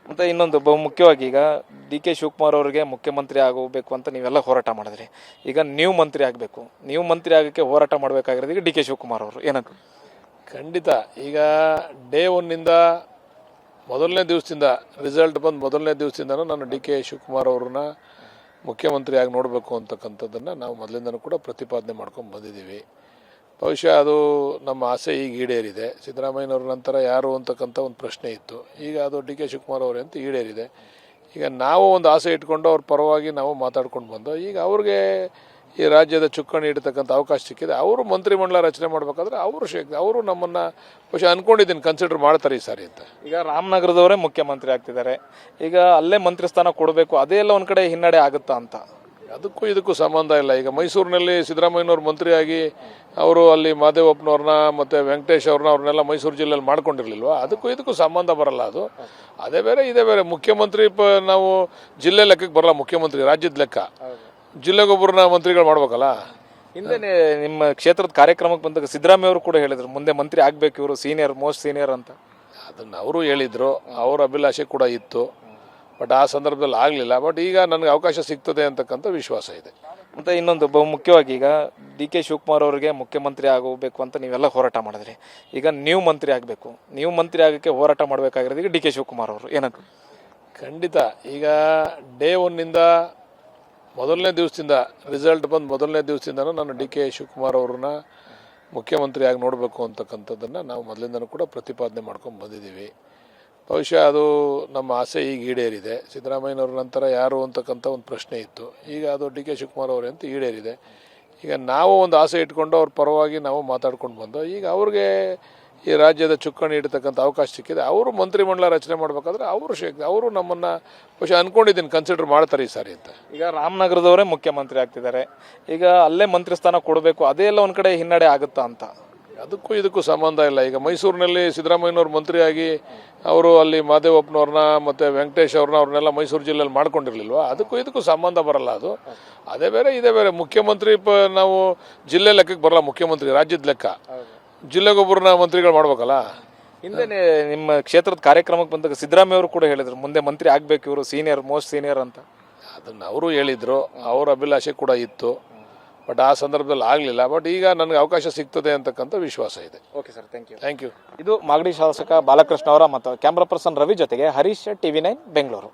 ಮತ್ತು ಇನ್ನೊಂದು ಬಹುಮುಖ್ಯವಾಗಿ ಈಗ ಡಿ ಕೆ ಶಿವಕುಮಾರ್ ಅವರಿಗೆ ಮುಖ್ಯಮಂತ್ರಿ ಆಗಬೇಕು ಅಂತ ನೀವೆಲ್ಲ ಹೋರಾಟ ಮಾಡಿದ್ರಿ. ಈಗ ನೀವು ಮಂತ್ರಿ ಆಗಬೇಕು, ನೀವು ಮಂತ್ರಿ ಆಗೋಕ್ಕೆ ಹೋರಾಟ ಮಾಡಬೇಕಾಗಿರೋದು ಈಗ ಡಿ ಕೆ ಶಿವಕುಮಾರ್ ಅವರು ಏನಕ್ಕೆ? ಖಂಡಿತ. ಈಗ ಡೇ ಒನ್ನಿಂದ ಮೊದಲನೇ ದಿವಸದಿಂದ ರಿಸಲ್ಟ್ ಬಂದು ಮೊದಲನೇ ದಿವಸದಿಂದನೂ ನಾನು ಡಿ ಕೆ ಶಿವಕುಮಾರ್ ಅವ್ರನ್ನ ಮುಖ್ಯಮಂತ್ರಿಯಾಗಿ ನೋಡಬೇಕು ಅಂತಕ್ಕಂಥದ್ದನ್ನು ನಾವು ಮೊದಲಿಂದನೂ ಕೂಡ ಪ್ರತಿಪಾದನೆ ಮಾಡ್ಕೊಂಡು ಬಂದಿದ್ದೀವಿ. ಬಹುಶಃ ಅದು ನಮ್ಮ ಆಸೆ ಈಗ ಈಡೇರಿದೆ. ಸಿದ್ದರಾಮಯ್ಯನವ್ರ ನಂತರ ಯಾರು ಅಂತಕ್ಕಂಥ ಒಂದು ಪ್ರಶ್ನೆ ಇತ್ತು. ಈಗ ಅದು ಡಿ ಕೆ ಶಿವಕುಮಾರ್ ಅವರೇ ಅಂತ ಈಡೇರಿದೆ. ಈಗ ನಾವು ಒಂದು ಆಸೆ ಇಟ್ಕೊಂಡು ಅವ್ರ ಪರವಾಗಿ ನಾವು ಮಾತಾಡ್ಕೊಂಡು ಬಂದು ಈಗ ಅವ್ರಿಗೆ ಈ ರಾಜ್ಯದ ಚುಕ್ಕಾಣಿ ಇಡತಕ್ಕಂಥ ಅವಕಾಶ ಸಿಕ್ಕಿದೆ. ಅವರು ಮಂತ್ರಿಮಂಡಲ ರಚನೆ ಮಾಡಬೇಕಾದ್ರೆ ಅವರು ನಮ್ಮನ್ನು ಬಹುಶಃ ಅಂದ್ಕೊಂಡಿದ್ದೀನಿ ಕನ್ಸಿಡರ್ ಮಾಡ್ತಾರೆ ಈ ಸಾರಿ ಅಂತ. ಈಗ ರಾಮನಗರದವರೇ ಮುಖ್ಯಮಂತ್ರಿ ಆಗ್ತಿದ್ದಾರೆ, ಈಗ ಅಲ್ಲೇ ಮಂತ್ರಿ ಸ್ಥಾನ ಕೊಡಬೇಕು, ಅದೇ ಎಲ್ಲ ಒಂದು ಕಡೆ ಹಿನ್ನಡೆ ಆಗುತ್ತಾ ಅಂತ? ಅದಕ್ಕೂ ಇದಕ್ಕೂ ಸಂಬಂಧ ಇಲ್ಲ. ಈಗ ಮೈಸೂರಿನಲ್ಲಿ ಸಿದ್ದರಾಮಯ್ಯನವ್ರು ಮಂತ್ರಿಯಾಗಿ ಅವರು ಅಲ್ಲಿ ಮಾದೇವಪ್ಪನವ್ರನ್ನ ಮತ್ತು ವೆಂಕಟೇಶ್ ಅವ್ರನ್ನೆಲ್ಲ ಮೈಸೂರು ಜಿಲ್ಲೆಯಲ್ಲಿ ಮಾಡ್ಕೊಂಡಿರ್ಲಿಲ್ವಾ? ಅದಕ್ಕೂ ಇದಕ್ಕೂ ಸಂಬಂಧ ಬರಲ್ಲ. ಅದು ಅದೇ ಬೇರೆ ಇದೇ ಬೇರೆ. ಮುಖ್ಯಮಂತ್ರಿ ನಾವು ಜಿಲ್ಲೆ ಲೆಕ್ಕಕ್ಕೆ ಬರಲ್ಲ. ಮುಖ್ಯಮಂತ್ರಿ ರಾಜ್ಯದ ಲೆಕ್ಕ, ಜಿಲ್ಲೆಗೊಬ್ಬರನ್ನ ಮಂತ್ರಿಗಳು ಮಾಡ್ಬೇಕಲ್ಲ. ಹಿಂದೆ ನಿಮ್ಮ ಕ್ಷೇತ್ರದ ಕಾರ್ಯಕ್ರಮಕ್ಕೆ ಬಂದಾಗ ಸಿದ್ದರಾಮಯ್ಯ ಅವರು ಕೂಡ ಹೇಳಿದ್ರು ಮುಂದೆ ಮಂತ್ರಿ ಆಗಬೇಕು, ಇವರು ಸೀನಿಯರ್, ಮೋಸ್ಟ್ ಸೀನಿಯರ್ ಅಂತ. ಅದನ್ನು ಅವರು ಹೇಳಿದರು, ಅವ್ರ ಅಭಿಲಾಷೆ ಕೂಡ ಇತ್ತು. ಬಟ್ ಆ ಸಂದರ್ಭದಲ್ಲಿ ಆಗಲಿಲ್ಲ. ಬಟ್ ಈಗ ನನಗೆ ಅವಕಾಶ ಸಿಗ್ತದೆ ಅಂತಕ್ಕಂಥ ವಿಶ್ವಾಸ ಇದೆ. ಮತ್ತು ಇನ್ನೊಂದು ಬಹುಮುಖ್ಯವಾಗಿ ಈಗ ಡಿ ಕೆ ಶಿವಕುಮಾರ್ ಅವರಿಗೆ ಮುಖ್ಯಮಂತ್ರಿ ಆಗಬೇಕು ಅಂತ ನೀವೆಲ್ಲ ಹೋರಾಟ ಮಾಡಿದ್ರಿ. ಈಗ ನೀವು ಮಂತ್ರಿ ಆಗಬೇಕು, ನೀವು ಮಂತ್ರಿ ಆಗೋಕ್ಕೆ ಹೋರಾಟ ಮಾಡಬೇಕಾಗಿರೋದು ಈಗ ಡಿ ಕೆ ಶಿವಕುಮಾರ್ ಅವರು ಏನಕ್ಕೆ? ಖಂಡಿತ. ಈಗ ಡೇ ಒನ್ನಿಂದ ಮೊದಲನೇ ದಿವಸದಿಂದ ರಿಸಲ್ಟ್ ಬಂದು ಮೊದಲನೇ ದಿವಸದಿಂದನೂ ನಾನು ಡಿ ಕೆ ಶಿವಕುಮಾರ್ ಅವ್ರನ್ನ ಮುಖ್ಯಮಂತ್ರಿಯಾಗಿ ನೋಡಬೇಕು ಅಂತಕ್ಕಂಥದ್ದನ್ನು ನಾವು ಮೊದಲಿಂದನೂ ಕೂಡ ಪ್ರತಿಪಾದನೆ ಮಾಡ್ಕೊಂಡು ಬಂದಿದ್ದೀವಿ. ಬಹುಶಃ ಅದು ನಮ್ಮ ಆಸೆ ಈಗ ಈಡೇರಿದೆ. ಸಿದ್ದರಾಮಯ್ಯನವ್ರ ನಂತರ ಯಾರು ಅಂತಕ್ಕಂಥ ಒಂದು ಪ್ರಶ್ನೆ ಇತ್ತು. ಈಗ ಅದು ಡಿ ಕೆ ಶಿವಕುಮಾರ್ ಅವರೇ ಅಂತ ಈಡೇರಿದೆ. ಈಗ ನಾವು ಒಂದು ಆಸೆ ಇಟ್ಕೊಂಡು ಅವ್ರ ಪರವಾಗಿ ನಾವು ಮಾತಾಡ್ಕೊಂಡು ಬಂದು ಈಗ ಅವ್ರಿಗೆ ಈ ರಾಜ್ಯದ ಚುಕ್ಕಾಣಿ ಇಡತಕ್ಕಂಥ ಅವಕಾಶ ಸಿಕ್ಕಿದೆ. ಅವರು ಮಂತ್ರಿಮಂಡಲ ರಚನೆ ಮಾಡಬೇಕಾದ್ರೆ ಅವರು ನಮ್ಮನ್ನು ಬಹುಶಃ ಅಂದ್ಕೊಂಡಿದ್ದೀನಿ ಕನ್ಸಿಡರ್ ಮಾಡ್ತಾರೆ ಈ ಸಾರಿ ಅಂತ. ಈಗ ರಾಮನಗರದವರೇ ಮುಖ್ಯಮಂತ್ರಿ ಆಗ್ತಿದ್ದಾರೆ, ಈಗ ಅಲ್ಲೇ ಮಂತ್ರಿ ಸ್ಥಾನ ಕೊಡಬೇಕು, ಅದೇ ಎಲ್ಲ ಒಂದು ಕಡೆ ಹಿನ್ನಡೆ ಆಗುತ್ತಾ ಅಂತ? ಅದಕ್ಕೂ ಇದಕ್ಕೂ ಸಂಬಂಧ ಇಲ್ಲ. ಈಗ ಮೈಸೂರಿನಲ್ಲಿ ಸಿದ್ದರಾಮಯ್ಯನವ್ರು ಮಂತ್ರಿಯಾಗಿ ಅವರು ಅಲ್ಲಿ ಮಾದೇವಪ್ಪನವ್ರನ್ನ ಮತ್ತು ವೆಂಕಟೇಶ್ ಅವ್ರನ್ನೆಲ್ಲ ಮೈಸೂರು ಜಿಲ್ಲೆಯಲ್ಲಿ ಮಾಡ್ಕೊಂಡಿರ್ಲಿಲ್ವಾ? ಅದಕ್ಕೂ ಇದಕ್ಕೂ ಸಂಬಂಧ ಬರಲ್ಲ. ಅದು ಅದೇ ಬೇರೆ ಇದೇ ಬೇರೆ. ಮುಖ್ಯಮಂತ್ರಿ ನಾವು ಜಿಲ್ಲೆ ಲೆಕ್ಕಕ್ಕೆ ಬರಲ್ಲ. ಮುಖ್ಯಮಂತ್ರಿ ರಾಜ್ಯದ ಲೆಕ್ಕ, ಜಿಲ್ಲೆಗೊಬ್ಬರನ್ನ ಮಂತ್ರಿಗಳು ಮಾಡ್ಬೇಕಲ್ಲ. ಹಿಂದೆ ನಿಮ್ಮ ಕ್ಷೇತ್ರದ ಕಾರ್ಯಕ್ರಮಕ್ಕೆ ಬಂದಾಗ ಸಿದ್ದರಾಮಯ್ಯ ಅವರು ಕೂಡ ಹೇಳಿದ್ರು ಮುಂದೆ ಮಂತ್ರಿ ಆಗಬೇಕು, ಇವರು ಸೀನಿಯರ್, ಮೋಸ್ಟ್ ಸೀನಿಯರ್ ಅಂತ. ಅದನ್ನು ಅವರು ಹೇಳಿದರು, ಅವ್ರ ಅಭಿಲಾಷೆ ಕೂಡ ಇತ್ತು. ಬಟ್ ಆ ಸಂದರ್ಭದಲ್ಲಿ ಆಗಲಿಲ್ಲ. ಬಟ್ ಈಗ ನನಗೆ ಅವಕಾಶ ಸಿಗ್ತದೆ ಅಂತಕ್ಕಂಥ ವಿಶ್ವಾಸ ಇದೆ. Okay sir, thank you. Thank you. ಇದು ಮಾಗಡಿ ಶಾಸಕ ಬಾಲಕೃಷ್ಣ ಅವರ ಮತ್ತು ಕ್ಯಾಮ್ರಾ ಪರ್ಸನ್ ರವಿ ಜೊತೆಗೆ ಹರೀಶ್, TV9 ಬೆಂಗಳೂರು.